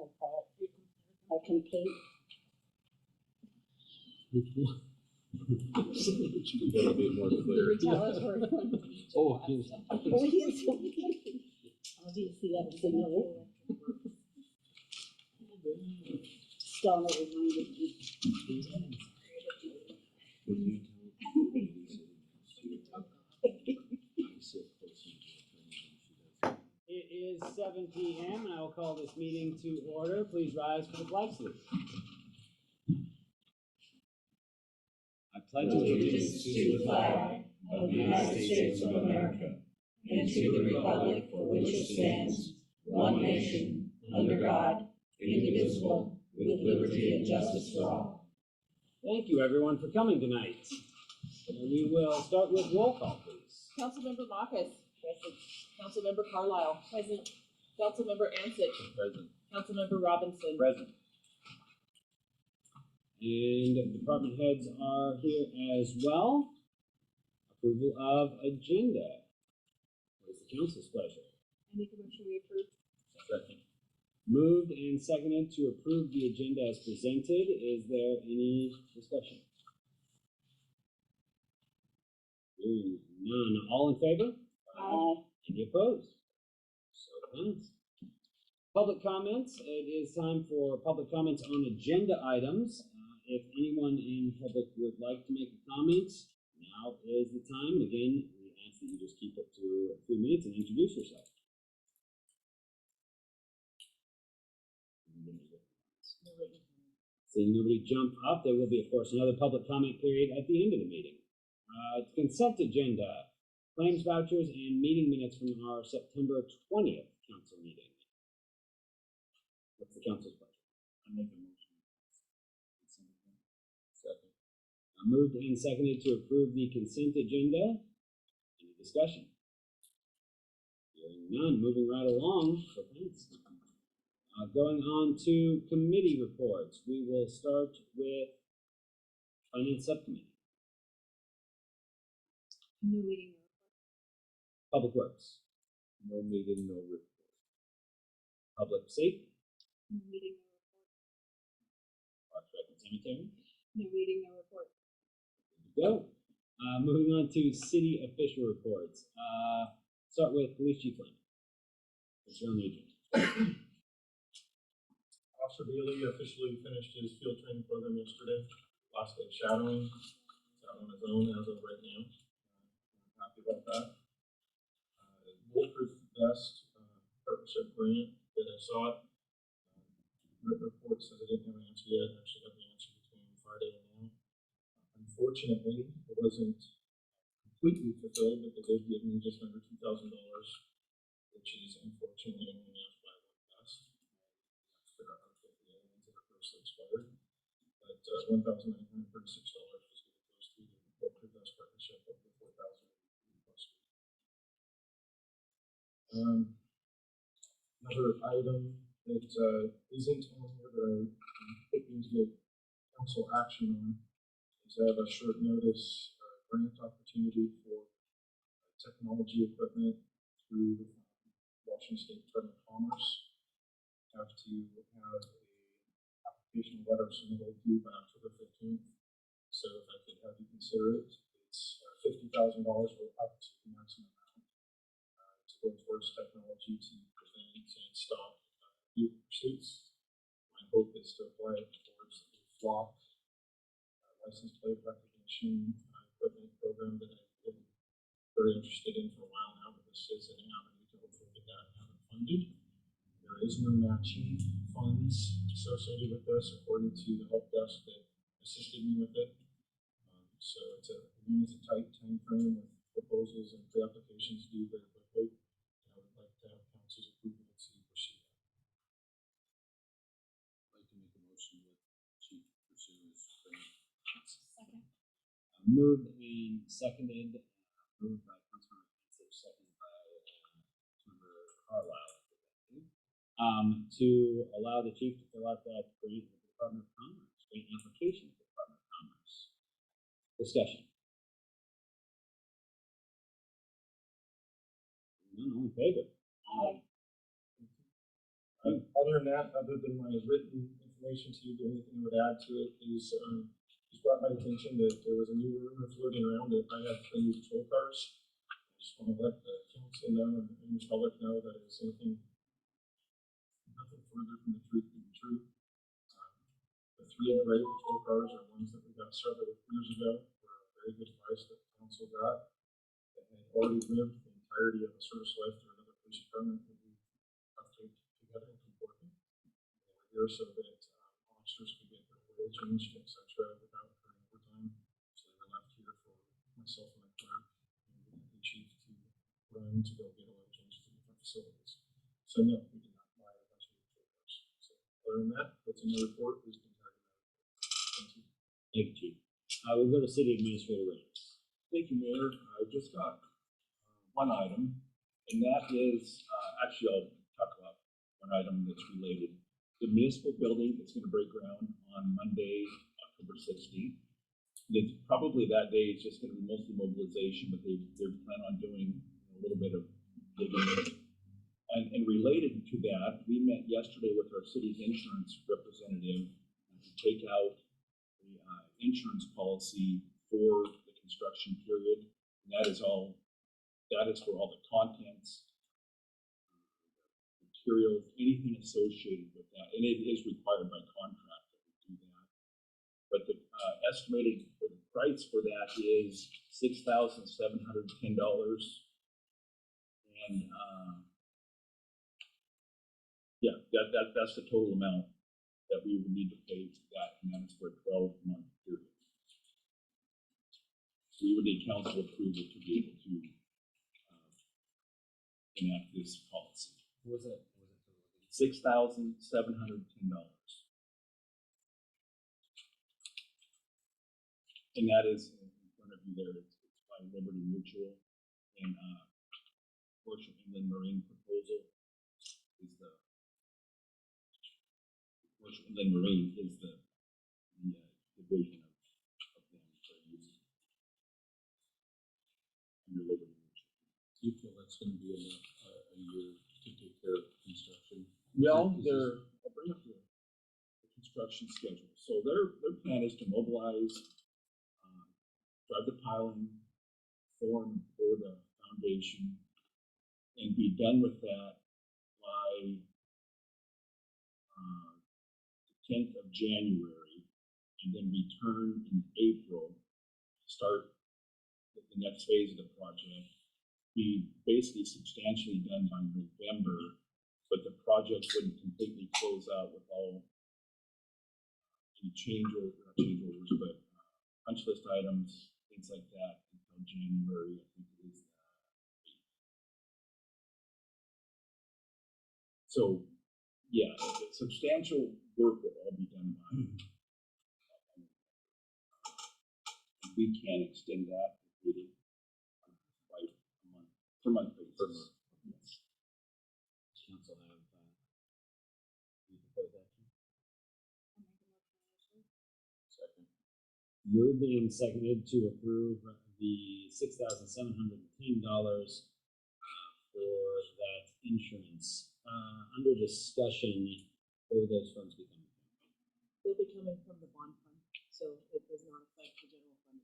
I call it? I complete. You gotta be more clear. Oh, yes. Oh, yes. Obviously, that was a no. Donna reminded me. It is 7 p.m. and I will call this meeting to order. Please rise for the flag salute. I pledge allegiance to the flag of the United States of America and to the republic for which it stands, one nation, under God, indivisible, with liberty and justice for all. Thank you, everyone, for coming tonight. We will start with roll call, please. Councilmember Marcus. Present. Councilmember Carlisle. Present. Councilmember Ansich. Present. Councilmember Robinson. Present. And department heads are here as well. Approval of agenda. What is the council's pleasure? I make a motion we approve. Second. Moved and seconded to approve the agenda as presented. Is there any discussion? Hearing none. All in favor? Any opposed? So passed. Public comments. It is time for public comments on agenda items. If anyone in public would like to make a comment, now is the time. And again, we ask that you just keep it to 3 minutes and introduce yourself. Seeing nobody jump up, there will be, of course, another public comment period at the end of the meeting. Consent agenda, claims vouchers, and meeting minutes from our September 20th council meeting. What's the council's pleasure? I make a motion. Second. Moved and seconded to approve the consent agenda. Any discussion? Hearing none. Moving right along. So thanks. Going on to committee reports. We will start with Finance Subcommittee. No meeting. Public Works. No meeting, no report. Public Safety. No meeting. Parks, Rec, and Cemetery. No meeting. No report. Good to go. Moving on to city official reports. Start with Police Chief Lynn. It's your region. Officer Bailey officially finished his field training program yesterday. Last day of shadowing. He's out on his own as of right now. I'm happy about that. Bulletproof vest partnership grant that I sought. Written report says I didn't have an answer yet. I actually got the answer between Friday and now. Unfortunately, it wasn't completely fulfilled, but they did give me just under $2,000, which is unfortunately only enough by one vest. Figure out how to get the other ones that are first expired. But $1,936 was given close to the Bulletproof vest partnership of the $4,000 plus. Another item that isn't on here that I'm hoping to get council action on is I have a short notice grant opportunity for technology equipment through Washington State Department of Commerce. I have to have a application letter submitted due by October 15th. So if I could have you consider it, it's $50,000 for up to the maximum amount to go towards technology to prevent and stop vehicle pursuits. My hope is to apply it towards the flock license plate recognition equipment program that I've been very interested in for a while now, but this is an avenue to hopefully get that funded. There is no matching funds associated with this according to the help desk that assisted me with it. So it's a tight time frame with proposals and pre-applications due very quickly. And I would like to have council's approval to pursue that. I'd like to make a motion with Chief pursue his grant. Second. Moved and seconded. Moved by Councilmember Ansich, seconded by Councilmember Carlisle. To allow the chief to fill out that grant with the Department of Commerce, grant application with the Department of Commerce. Discussion. None, all in favor? Aye. Other than that, other than my written information to you, the only thing I would add to it is, just brought my attention that there was a new rumor floating around that I have 3 new patrol cars. I just want to let the council know and the public know that it's nothing further from the truth than the truth. The 3 gray patrol cars are ones that we got several years ago for a very good price that the council got. That had already lived the entirety of the service life through another police department that we have to together and keep working. They were here so that officers could get their oil changed, et cetera, without incurring overtime. So they were left here for myself and my clerk and the chief to run to go get oil changes in different facilities. So no, we did not buy a bunch of patrol cars. So other than that, that's another report. Is the entire matter. Thank you. Thank you, Chief. We'll go to City Administrator Reynolds. Thank you, Mayor. I just got one item, and that is, actually, I'll talk about one item that's related. The municipal building is going to break ground on Monday, October 16th. It's probably that day, it's just going to be mostly mobilization, but they plan on doing a little bit of digging. And related to that, we met yesterday with our city's insurance representative to take out the insurance policy for the construction period. And that is for all the contents, materials, anything associated with that. And it is required by contract that we do that. But the estimated price for that is $6,710. And yeah, that's the total amount that we would need to pay for that, and that is for a 12-month period. So we would need council approval to be able to enact this policy. What was it? $6,710. And that is in front of you there. It's by Liberty Mutual, and Commercial Inland Marine proposal is the Commercial Inland Marine is the division of them for use under Liberty Mutual. Do you feel that's gonna be enough, a year to take care of construction? Well, I'll bring up the construction schedule. So their plan is to mobilize, drive the piling, form for the foundation, and be done with that by the 10th of January, and then return in April, start the next phase of the project, be basically substantially done by November, but the project wouldn't completely close out with all any not change orders, but punch list items, things like that, until January, I think it is the 8th. So, yeah, substantial work will all be done by. We can extend that if needed by a month, per month basis. Yes. Council have any proposed action? Second. Moved and seconded to approve the $6,710 for that insurance. Under discussion, where would those funds be coming from? They'll be coming from the bond fund, so it does not affect the general fund.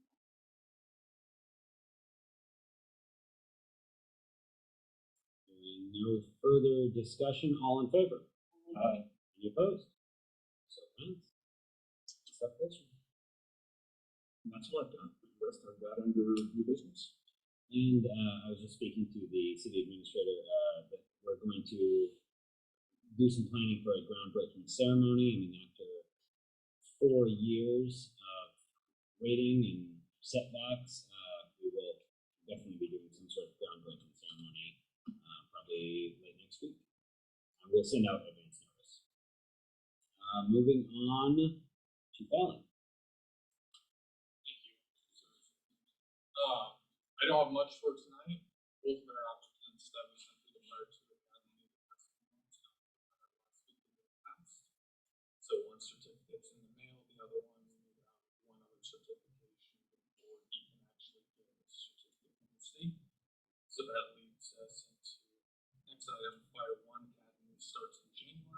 No further discussion. All in favor? Aye. Any opposed? So passed. Except this one. And that's all I've done. The rest I've got under new business. And I was just speaking to the city administrator that we're going to do some planning for a groundbreaking ceremony. I mean, after 4 years of waiting and setbacks, we will definitely be doing some sort of groundbreaking ceremony probably late next week. We'll send out advance notice. Moving on to Fallon. I don't have much for tonight. Both of our applicants that we sent through the prior to the academy the past few months, last week of the past. So one certificate's in the mail, the other one we need to have one other certification before he can actually get his certificate from the state. So that leads us into next item, Fire One Academy starts in January.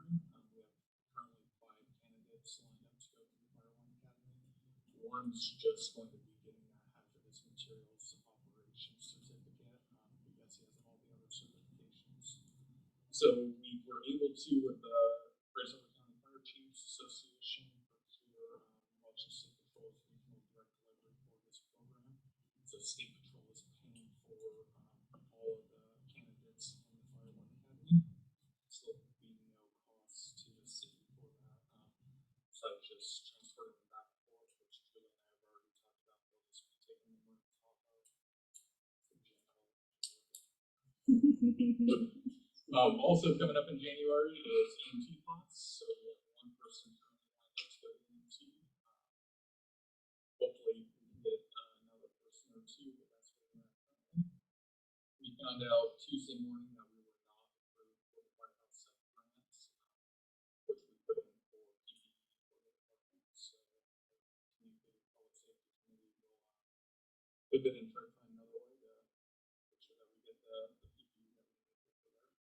one's just going to be getting that hazardous materials operations certificate, because he has all the other certifications. So we were able to, with the Grayson County Fire Chiefs Association, procure Washington State Patrol's regional direct delivery for this program. So State Patrol is paying for all of the candidates in the Fireborne Academy. Still be no cost to the city for that. So I just transferred them back and forth, which Julie and I have already talked about. They'll just be taking them on top of the general. Also coming up in January is EMT class. So we have one person currently lined up to go to EMT. Hopefully we can get another person or two, but that's where we're at currently. We found out Tuesday morning that we were not approved for the White House grants, which we put in for PPE for the department. So communicated public safety committee will pivot and try to find another way to make sure that we get the PPE that we need for that.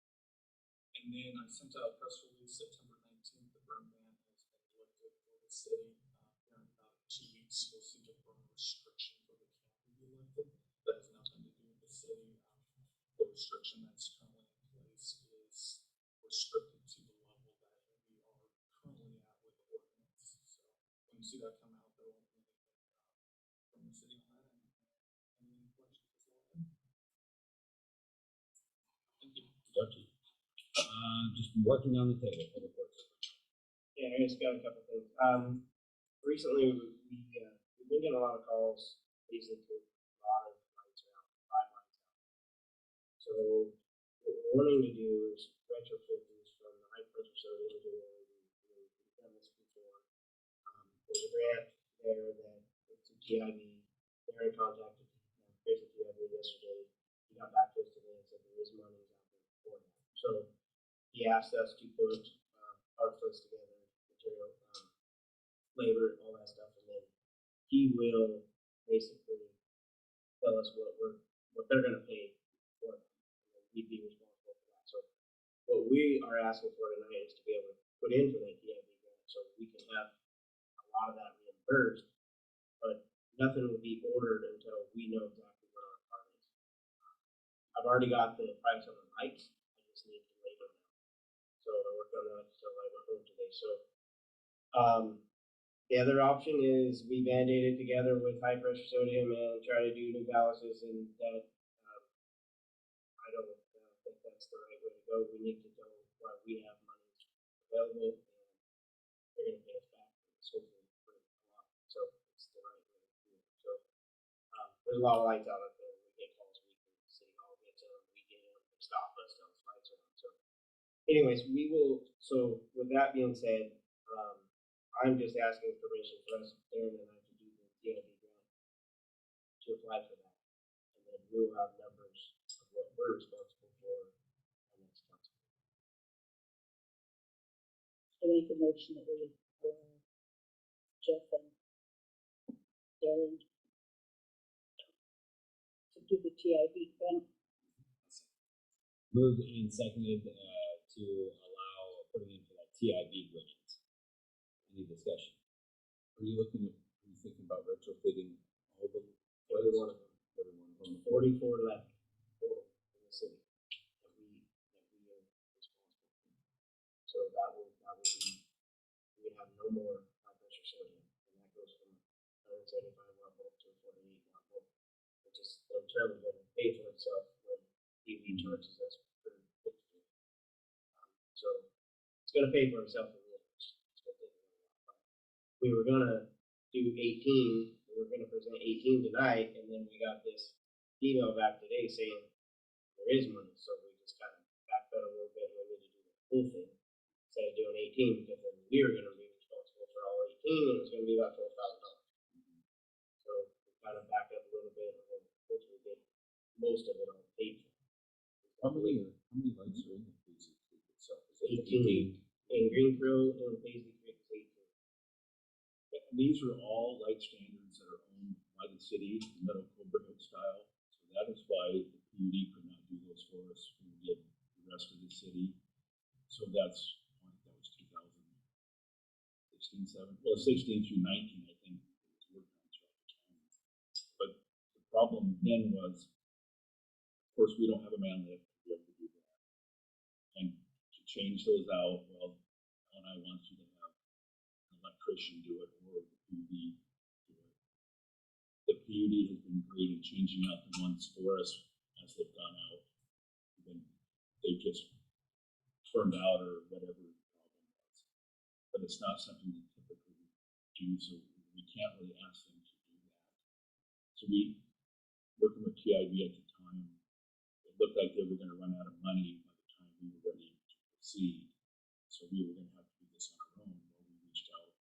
And then I sent out a press release September 19th. The burn ban has been lifted for the city. Here in about 2 weeks, you'll see the burn restriction for the county be lifted. That has nothing to do with the city. The restriction that's currently in place is restricted to the level that we are currently at with the ordinance. So when you see that come out, there won't be anything from the city on that. And any questions as well? Thank you. Gotcha. Just working down the table. Public Works. Yeah, I just got a couple things. Recently we've been getting a lot of calls, basically a lot of lights out, 5 lights out. So what we're wanting to do is retrofit these from the high pressure sodium to where we've done this before. There's a grant there that it's a TIV. They're in contact with Chris at TIV yesterday. He got back to us today and said there is money out there for that. So he asked us to put our funds together, material, labor, all that stuff, and then he will basically tell us what they're going to pay for them, and then we'd be responsible for that. So what we are asking for tonight is to be able to put in for that TIV grant, so we can have a lot of that reimbursed, but nothing will be ordered until we know exactly what our part is. I've already got the price on the lights. I just need the labor now. So I worked on that until I went home today. So the other option is we band-aid it together with high pressure sodium and try to do new balances, and that I don't think that's the right way to go. We need to go where we have money available, and they're going to pay us back hopefully for a lot. So it's the right way to do it. So there's a lot of lights out there. We get calls weekly. City Hall gets them. We get them. They stop us. Those lights are on. So anyways, we will. So with that being said, I'm just asking permission for us, Darren and I, to do the TIV grant to apply for that, and then we'll have numbers of what we're responsible for our next council. I make a motion that we allow Jeff and Darren to do the TIV grant. Moved and seconded to allow putting in for that TIV grant. Any discussion? Are you thinking about retrofitting all of them? Every one of them. Every one of them. 44 left total in the city that we are responsible for. So that will be, we have no more high pressure sodium, and that goes from 175 watt volt to 48 watt volt, which is in turn going to pay for itself when EV charges us per fixture. So it's going to pay for itself. We were gonna do 18, we were gonna present 18 tonight, and then we got this email back today saying there is money, so we just kind of backpedaled a little bit, and we need to do the full thing instead of doing 18, because then we were gonna be responsible for all 18, and it was gonna be about $12,000. So we kind of backed up a little bit, and then hopefully get most of it all paid for. How many lights are in the Paisley Creek itself? Is it 18 in Green Crow and Paisley Creek is 18. And these are all light standards that are owned by the city, Meadow Cobra style. So that is why the PUD could not do those for us. We did the rest of the city. So that's, I think that was 2016, 17. Well, 16 through 19, I think it was worked on. problem then was, of course, we don't have a man lift to be able to do that. And to change those out, well, LNI wants you to have an electrician do it or the PUD do it. The PUD has been great in changing out the ones for us as they've gone out. Then they just turned out or whatever the problem was. But it's not something we typically do, so we can't really ask them to do that. So we, working with TIV at the time, it looked like they were gonna run out of money by the time we were ready to proceed. So we were gonna have to do this on our own. Well, we reached out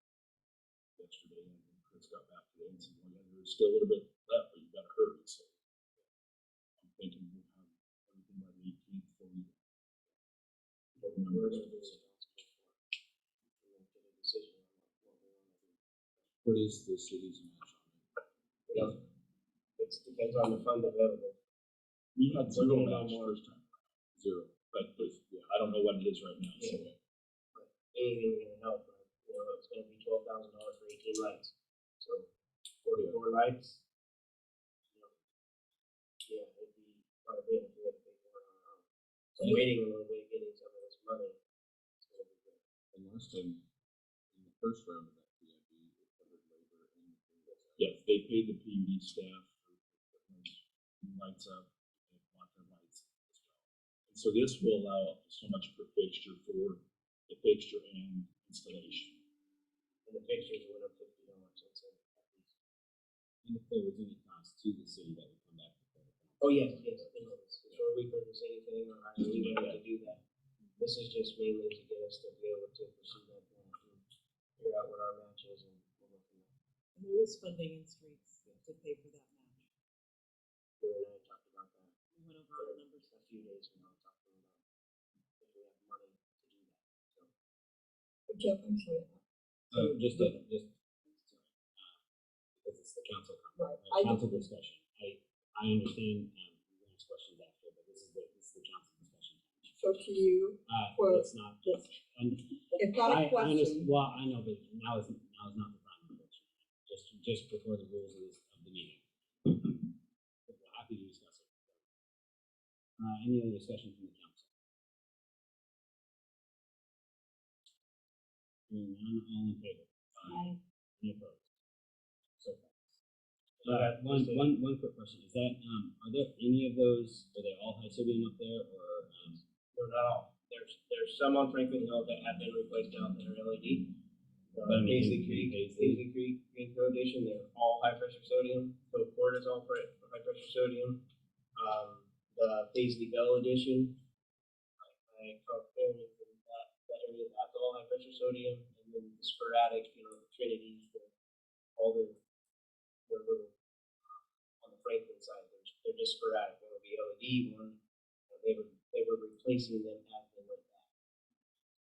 yesterday and Chris got back today and said, well, yeah, there's still a little bit left, but you gotta hurry. So I'm thinking we'll have everything by the 18th for you. Don't remember. What is the city's match on it? It depends on the fund available. We had We're zero gonna know match more. first time. Zero. But yeah, I don't know what it is right now, so. Anything gonna help, right? You know, it's gonna be $12,000 for 18 lights. So 44 lights. You know, yeah, it'd be quite a bit if we had to pay for it on our own. So waiting a little bit, getting some of this money, it's gonna be good. And last time, in the first round of that PIB, it covered labor and materials. Yes, they paid the PUD staff for putting those new lights up, and want their lights as well. And so this will allow up to so much per fixture for the fixture and installation. And the fixtures went up $50, so at least. And if there was any cost to the city, that would come back to the Oh, yes, yes, before we purchase anything, or I we need to do that. This is just mainly to get us to be able to pursue that plan, and figure out what our match is, and we'll go from there. And there is funding in streets to pay for that match. We and I talked about that We went over all the numbers. a few days ago, talking about if we have money to do that, so. Jeff, I'm sorry. Just because it's the council, Right. council discussion. I understand, we can ask questions after, but this is the council discussion. So to you, for- It's not, just, and if got a I understand, question, well, I know, but now is not the time for question. Just before the rules of the meeting. But we're happy to discuss it. Any other discussion from the council? Hearing none, all in favor? Aye. Any opposed? So passed. So that was the- One quick question, is that, are there any of those, are they all high sodium up there, or, No, not all. There's some on Franklin Hill that have been replaced out there, LED. But I mean, Paisley in Creek, Paisley. Green Road Station, they're all high pressure sodium. Oak Court is all high pressure sodium. The Paisley Bell edition, I talked earlier that area, that's all high pressure sodium. And then the sporadic, you know, the Trinity, all the little, on the Franklin side, they're just sporadic. One will be LED, one, they were replacing them as they went back.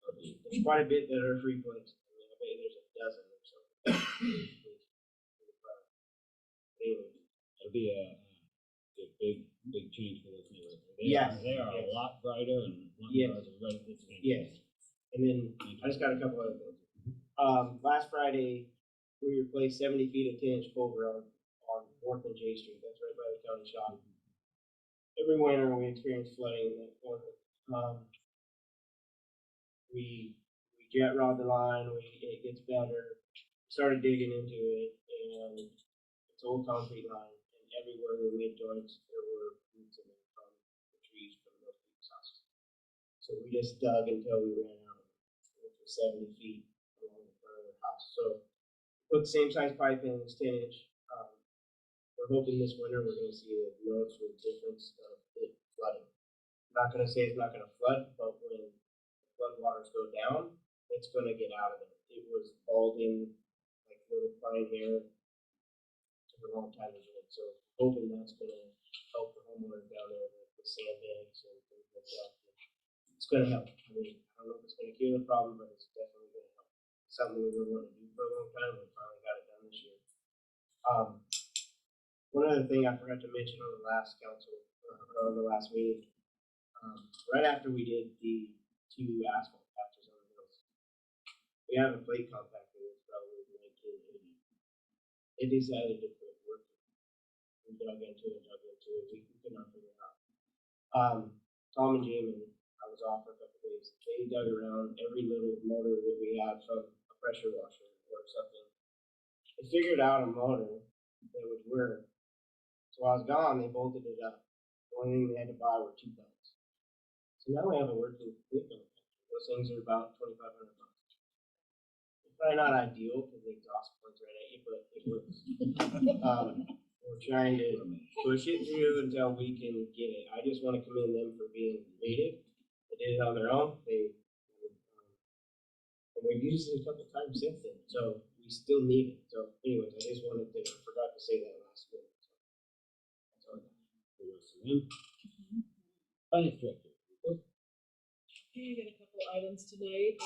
So there's quite a bit that are replaced. I mean, I bet there's a dozen or something. Anyway, it'll be a big change for those neighborhoods. Yes, They are yes. a lot brighter and a lot Yes. more right, it's fantastic. yes. And then I just got a couple other things. Last Friday, we replaced 70 feet of 10-inch culvert on 4th and J Street. That's right by the county shop. Every winter we experience flooding in that corner. We jet rod the line, it gets better. Started digging into it, and it's old concrete line, and everywhere we made joints, there were roots in it from the trees from those people's houses. So we just dug until we ran out of it, which was 70 feet along the front of the house. So put the same size pipe in, it's 10-inch. We're hoping this winter we're gonna see a noticeable difference of it flooding. I'm not gonna say it's not gonna flood, but when flood waters go down, it's gonna get out of there. It was balding, like little fine hair. Took a long time to do it, so hoping that's gonna help the homeowners down there with sandbags and things like that. It's gonna help. I mean, I don't know if it's gonna cure the problem, but it's definitely gonna help. Something we've been wanting to do for a long time, we finally got it done this year. One other thing I forgot to mention on the last council, or on the last meeting, right after we did the 2 asphalt patches on the hills, we have a plate compactor that's probably 1980. It decided to quit working. we dug into it, we could not figure it out. Tom and Jamie, I was off for a couple days. They dug around every little motor that we had from a pressure washer or something. They figured out a motor that would work. So while I was gone, they bolted it up. The only thing they had to buy were 2 belts. So now we have a working fleet on it. Those things are about $2,500. It's probably not ideal because the exhaust points right at you, but it works. We're trying to push it through until we can get it. I just want to commend them for being creative. They did it on their own. And we've used it a couple times since then, so we still need it. So, anyways, I just wanted to forgot to say that last week. So that's all I got. Finance Director. Okay, I got a couple items today.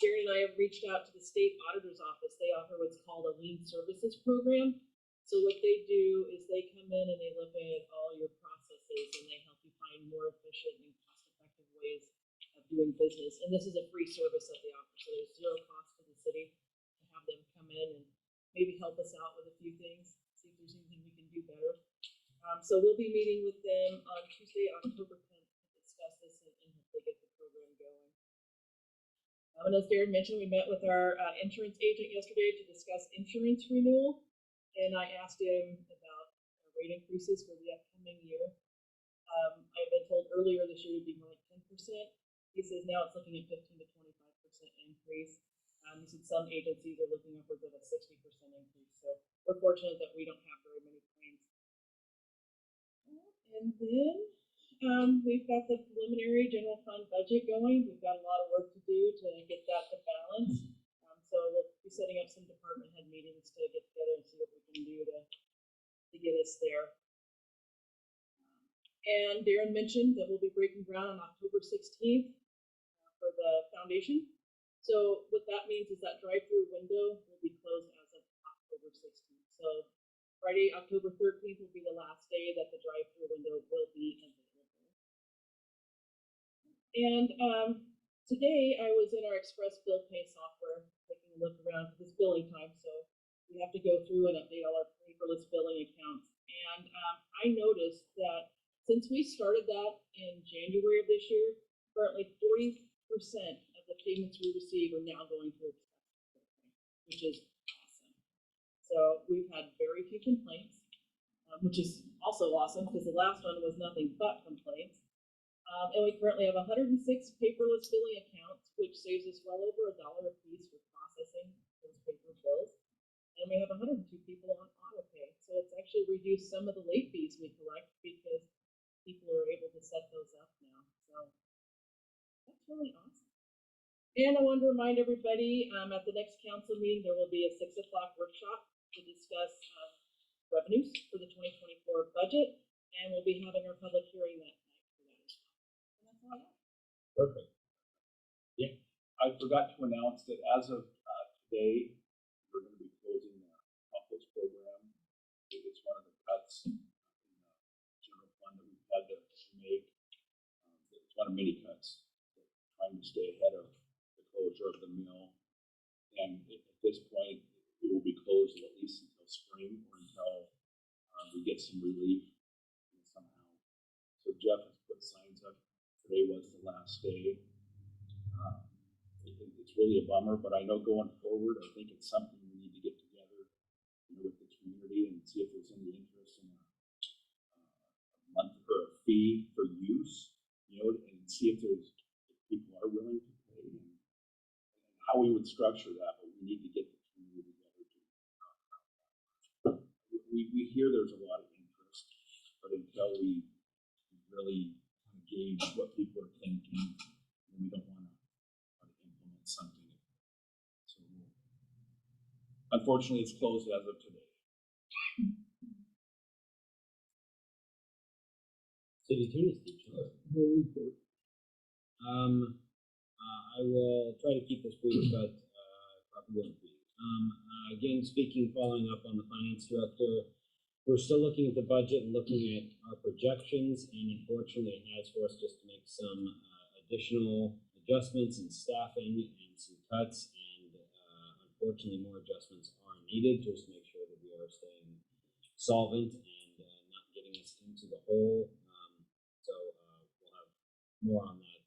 Gary and I have reached out to the state auditor's office. They offer what's called a lien services program. So what they do is they come in and they look at all your processes and they help you find more efficient and cost-effective ways of doing business. And this is a free service that they offer, so there's zero cost to the city to have them come in and maybe help us out with a few things, see if there's anything we can do better. So we'll be meeting with them on Tuesday, October 10th to discuss this and hopefully get the program going. And as Darren mentioned, we met with our insurance agent yesterday to discuss insurance renewal. And I asked him about rate increases for the upcoming year. I've been told earlier this year would be more like 10%. He says now it's looking at 15 to 25% increase. He said some agencies are looking upwards of a 60% increase. So we're fortunate that we don't have very many claims. And then we've got the preliminary general fund budget going. We've got a lot of work to do to get that to balance. So we'll be setting up some department head meetings to get together and see what we can do to get us there. And Darren mentioned that we'll be breaking ground on October 16th for the foundation. So what that means is that drive-through window will be closed as of October 16th. So Friday, October 13th will be the last day that the drive-through window will be available. And today I was in our Express Bill Pay software, taking a look around for this billing time. So we have to go through and update all our paperless billing accounts. And I noticed that since we started that in January of this year, currently 40% of the payments we receive are now going through Express Bill Pay, which is awesome. So we've had very few complaints, which is also awesome because the last one was nothing but complaints. And we currently have 106 paperless billing accounts, which saves us well over $1 a piece for processing those paper bills. And we have 102 people on auto pay. So it's actually reduced some of the late fees we collect because people are able to set those up now. So that's really awesome. And I wanted to remind everybody at the next council meeting, there will be a 6 o'clock workshop to discuss revenues for the 2024 budget. And we'll be having our public hearing that night for that as well. And that's all I have. Perfect. I forgot to announce that as of today, we're going to be closing the compost program. It's one of the cuts in the general fund that we've had to make. It's one of many cuts, trying to stay ahead of the closure of the mill. And at this point, it will be closed at least until spring or until we get some relief somehow. So Jeff has put signs up. Today was the last day. It's really a bummer, but I know going forward, I think it's something we need to get together, with the community and see if there's any interest in a month or a fee for use, and see if people are willing to pay and how we would structure that. But we need to get the community together to talk about that. We hear there's a lot of interest, but until we really gauge what people are thinking, we don't want to implement something. So unfortunately, it's closed as of today. City Attorney Steve Schiller. I will try to keep this brief, but probably won't be. Again, following up on the finance director, we're still looking at the budget and looking at our projections, and unfortunately, it has forced us to make some additional adjustments in staffing and some cuts, and unfortunately, more adjustments are needed just to make sure that we are staying solvent and not getting us into the hole. So we'll have more on that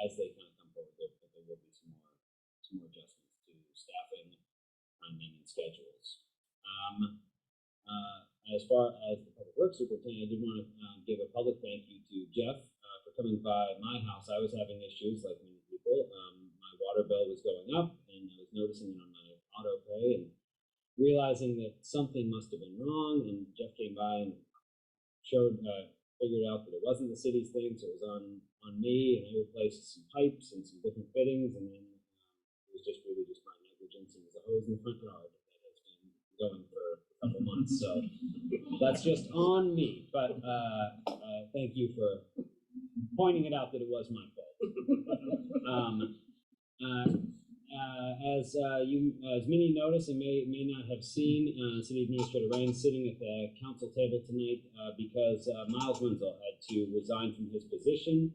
as they kind of come forward, but there will be some more adjustments to staffing, timing, and schedules. As far as the public works superintendent, I did want to give a public thank you to Jeff for coming by my house. I was having issues like many people. My water bill was going up, and I was noticing it on my auto pay and realizing that something must have been wrong. And Jeff came by and figured out that it wasn't the city's thing, so it was on me, and I replaced some pipes and some different fittings, and then it was just really just my negligence, and it was a hose in the front yard that has been going for a couple months, so that's just on me, but thank you for pointing it out that it was my fault. As many notice and may not have seen, City Administrator Rain sitting at the council table tonight because Miles Wenzel had to resign from his position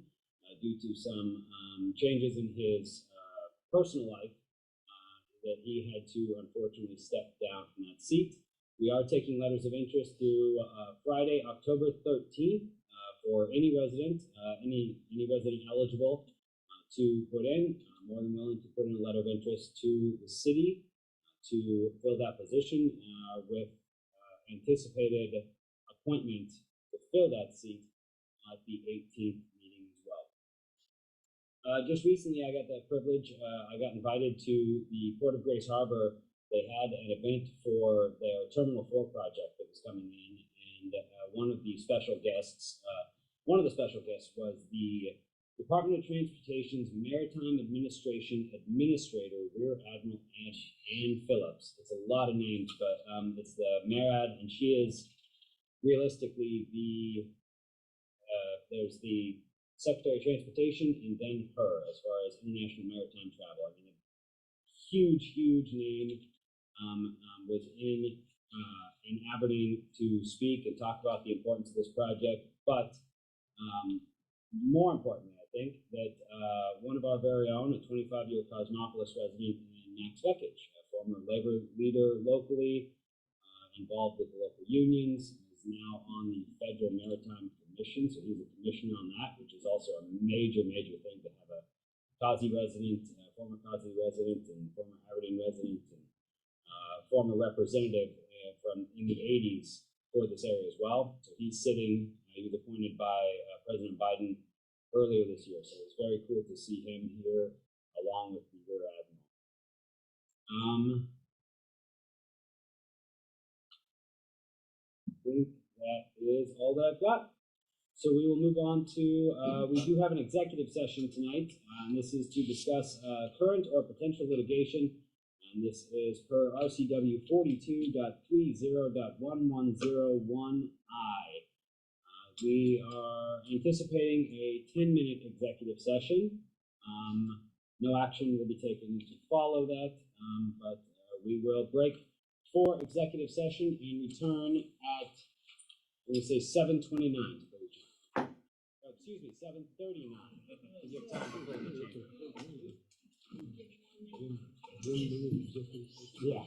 due to some changes in his personal life that he had to unfortunately step down from that seat. We are taking letters of interest through Friday, October 13th for any resident, any resident eligible to put in. More than willing to put in a letter of interest to the city to fill that position with anticipated appointment to fill that seat at the 18th meeting as well. Just recently, I got the privilege, I got invited to the Port of Grace Harbor. They had an event for their Terminal 4 project that was coming in, and one of the special guests was the Department of Transportation's Maritime Administration Administrator, Rear Admiral Ann Phillips. It's a lot of names, but it's the MARAD, and she is realistically there's the Secretary of Transportation and then her as far as international maritime travel. I mean, a huge name was in Aberdeen to speak and talk about the importance of this project, but more importantly, I think that one of our very own, a 25-year Cosmopolis resident, Max Vekich, a former labor leader locally, involved with the local unions, is now on the Federal Maritime Commission, so he's a commissioner on that, which is also a major thing to have a Causey resident, former Causey resident, and former Aberdeen resident, and former representative from in the 80s for this area as well. So he's sitting, he was appointed by President Biden earlier this year. So it's very cool to see him here along with the Rear Admiral. I think that is all that I've got. So we will move on to, we do have an executive session tonight, and this is to discuss current or potential litigation. And this is per RCW 42.30.1101I. We are anticipating a 10-minute executive session. No action will be taken to follow that, but we will break for executive session and return at, we say 7:29. Excuse me, 7:39. To give time for the yeah.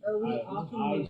Are we off?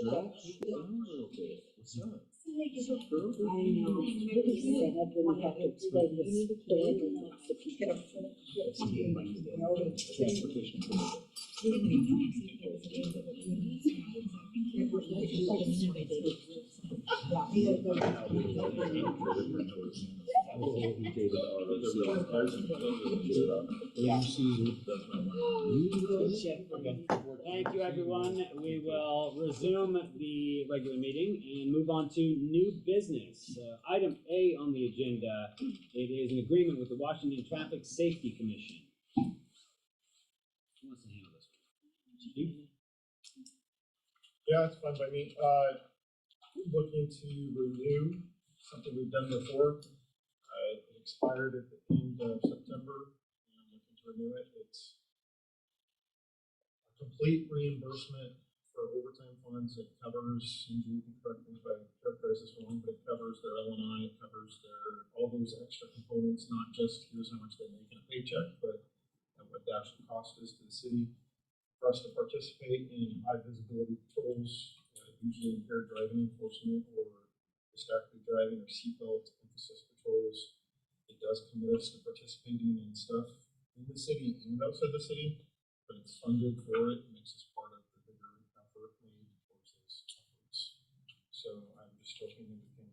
Girl, keep it down a little bit. What's up? Girl, I know. He said I wouldn't have to explain the story to people. Transportation. Thank you, everyone. We will resume the regular meeting and move on to new business. Item A on the agenda, it is an agreement with the Washington Traffic Safety Commission. Who wants to handle this one? Chief? Yeah, it's fine by me. Looking to renew something we've done before. It expired at the end of September, and I'm looking to renew it. It's a complete reimbursement for overtime funds. It covers, and you can correct me if I characterize this wrong, but it covers their L&I, it covers their, all those extra components, not just here's how much they make in a paycheck, but what the actual cost is to the city for us to participate in high visibility patrols, usually impaired driving enforcement or distracted driving or seatbelt emphasis patrols. It does commit us to participating in stuff in the city and outside the city, but it's funded for it, makes us part of the bigger effort made towards those efforts. So I'm just hoping that we can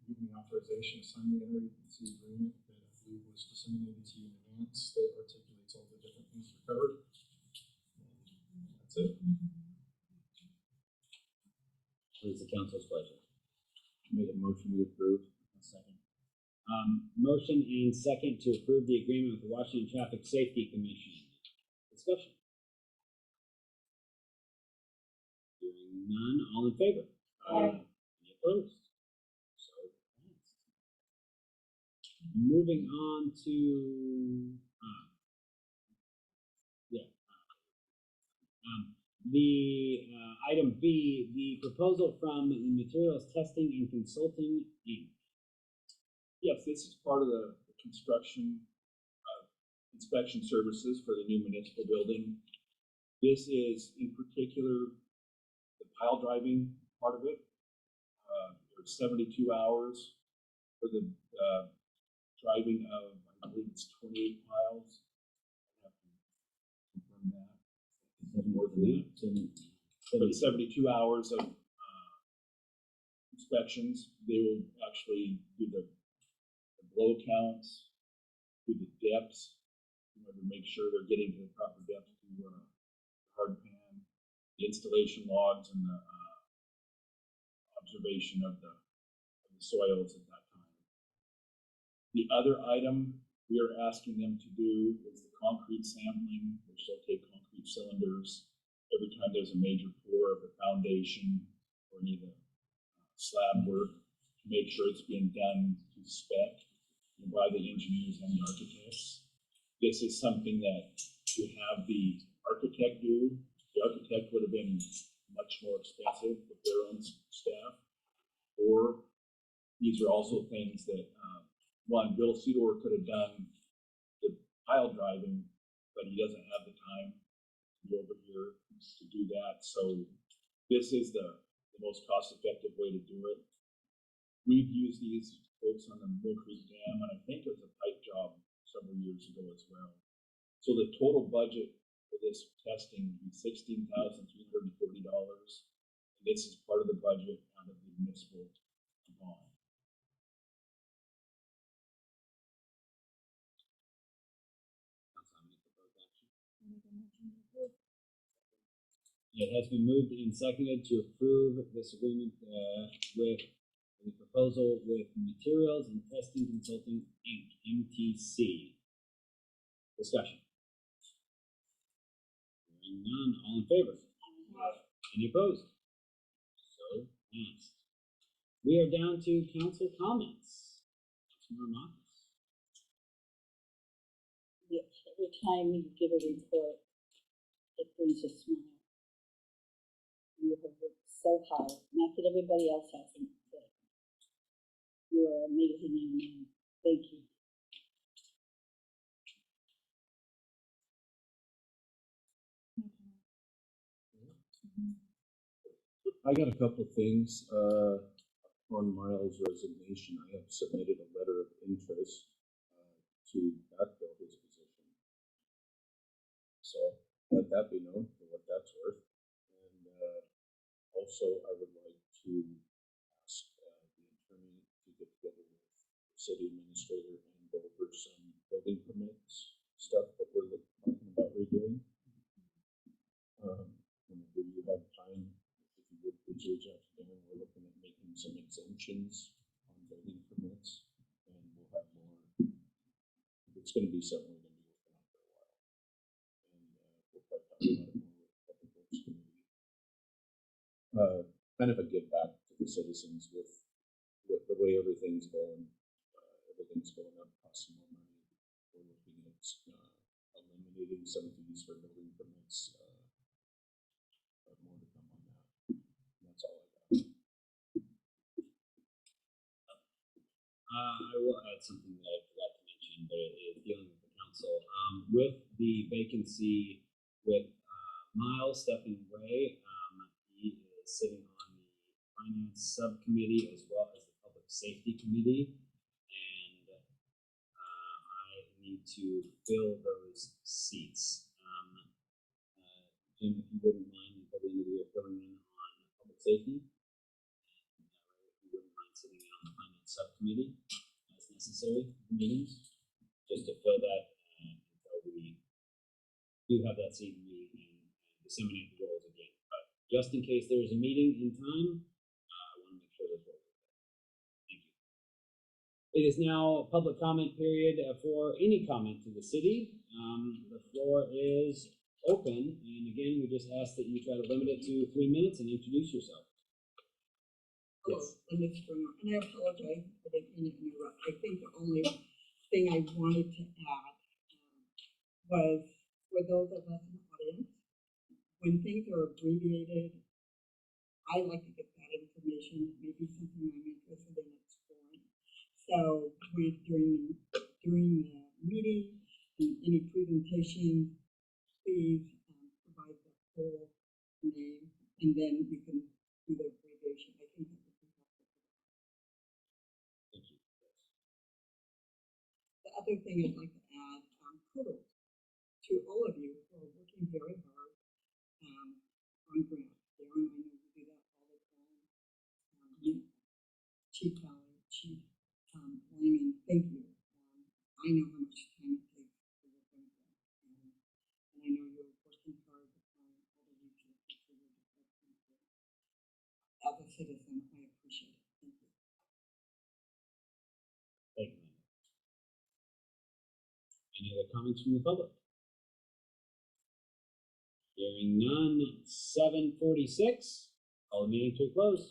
give me authorization to sign the interagency agreement that I believe was disseminated to you in advance that articulates all the different things we covered. And that's it. What is the council's pleasure? Make a motion, we approve. A second. Motion and second to approve the agreement with the Washington Traffic Safety Commission. Discussion. Hearing none, all in favor? Aye. Any opposed? So passed. Moving on to, the item B, the proposal from the Materials Testing and Consulting, Inc. Yes, this is part of the construction inspection services for the new municipal building. This is in particular the pile driving part of it. There's 72 hours for the driving of, I believe it's 28 piles. I have to confirm that. More than that. But 72 hours of inspections. They will actually do the blow counts, do the depths, to make sure they're getting to the proper depth to hard pan, the installation logs, and the observation of the soils at that time. The other item we are asking them to do is the concrete sampling, which they'll take concrete cylinders every time there's a major pour of the foundation or any of the slab work to make sure it's being done to spec by the engineers and the architects. This is something that to have the architect do. The architect would have been much more expensive with their own staff. Or these are also things that, one, Bill Cedar could have done the pile driving, but he doesn't have the time to be over here to do that. So this is the most cost-effective way to do it. We've used these folks on the Mill Creek Dam, and I think it was a pipe job several years ago as well. So the total budget for this testing would be $16,340. And this is part of the budget out of the municipal bond. It has been moved and seconded to approve this agreement with the proposal with Materials and Testing Consulting, Inc., MTC. Discussion. Hearing none, all in favor? Any opposed? So passed. We are down to council comments. Councilmember Marcus. Yes, every time you give a report, it brings a smile. You have worked so hard, not that everybody else hasn't, but you are an amazing young man. Thank you. I got a couple of things. On Miles' resignation, I have submitted a letter of interest to backfill his position. So let that be known for what that's worth. And also, I would like to ask the attorney to get together with the city administrator and go over some building permits stuff that we're talking about redoing. Whenever you have time, if you would please reach out to Darren, we're looking at making some exemptions on building permits, and we'll have more. It's going to be something we're going to be working on for a while, and we'll probably talk about it more with the public works committee. Kind of a give back to the citizens with the way everything's going. Everything's going up, costing more money. We're looking at eliminating some fees for building permits. More to come on that. That's all I got. I will add something that I forgot to mention, but it is dealing with the council. With the vacancy with Miles stepping away, he is sitting on the finance subcommittee as well as the public safety committee, and I need to fill those seats. Jim, if you wouldn't mind, until the end of the year, filling in on public safety. And if you wouldn't mind sitting in on the finance subcommittee as necessary for meetings, just to fill that until we do have that seat and disseminate the roles again. But just in case there is a meeting in time, I want to make sure those roles are there. Thank you. It is now public comment period for any comment to the city. The floor is open, and again, we just ask that you try to limit it to 3 minutes and introduce yourself. Hello, I'm Ms. Bruno, and I apologize, I didn't mean to interrupt. I think the only thing I wanted to add was for those of us in the audience, when things are abbreviated, I like to get that information. It may be something I'm interested in exploring. So during the meeting, any presentation, please provide the full name, and then you can do the abbreviation. I think that would be helpful. Thank you. The other thing I'd like to add, kudos to all of you who are working very hard on grants. Darren, I know you do that all the time. Chief Kelly, Chief Lyman, thank you. I know how much time it takes to work on grants. And I know you're working hard on all the resources for your department. As a citizen, I appreciate it. Thank you. Thank you. Any other comments from the public? Hearing none, 7:46. Call the meeting to a close.